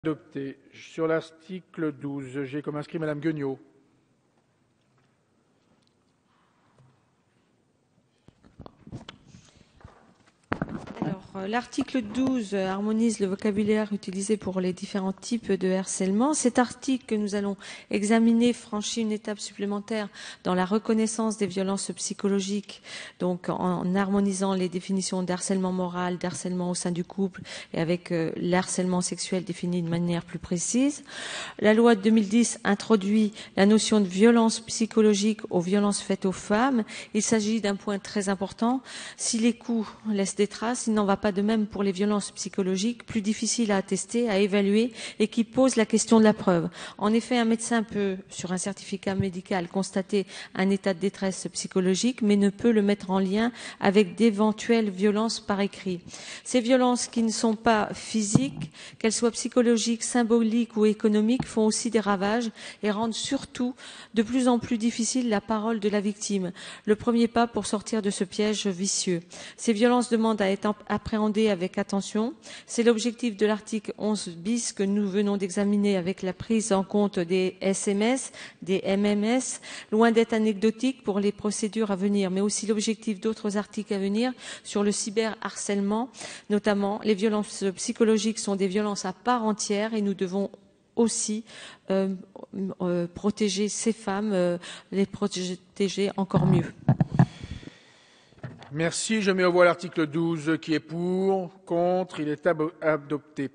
Adopté. Sur l'article 12, j'ai comme inscrit Madame Gueugnaud. L'article 12 harmonise le vocabulaire utilisé pour les différents types de harcèlement. Cet article que nous allons examiner franchit une étape supplémentaire dans la reconnaissance des violences psychologiques, donc en harmonisant les définitions d'harcèlement moral, d'harcèlement au sein du couple et avec l'harcèlement sexuel défini de manière plus précise. La loi de 2010 introduit la notion de violence psychologique aux violences faites aux femmes. Il s'agit d'un point très important. Si les coups laissent des traces, il n'en va pas de même pour les violences psychologiques, plus difficiles à attester, à évaluer et qui posent la question de la preuve. En effet, un médecin peut, sur un certificat médical, constater un état de détresse psychologique, mais ne peut le mettre en lien avec d'éventuelles violences par écrit. Ces violences qui ne sont pas physiques, qu'elles soient psychologiques, symboliques ou économiques, font aussi des ravages et rendent surtout de plus en plus difficile la parole de la victime. Le premier pas pour sortir de ce piège vicieux. Ces violences demandent à être appréhendées avec attention. C'est l'objectif de l'article 11 bis que nous venons d'examiner avec la prise en compte des SMS, des MMS, loin d'être anecdotique pour les procédures à venir, mais aussi l'objectif d'autres articles à venir sur le cyberharcèlement, notamment les violences psychologiques sont des violences à part entière et nous devons aussi protéger ces femmes, les protéger encore mieux. Merci. Je mets aux voix l'article 12 qui est pour, contre, il est adopté.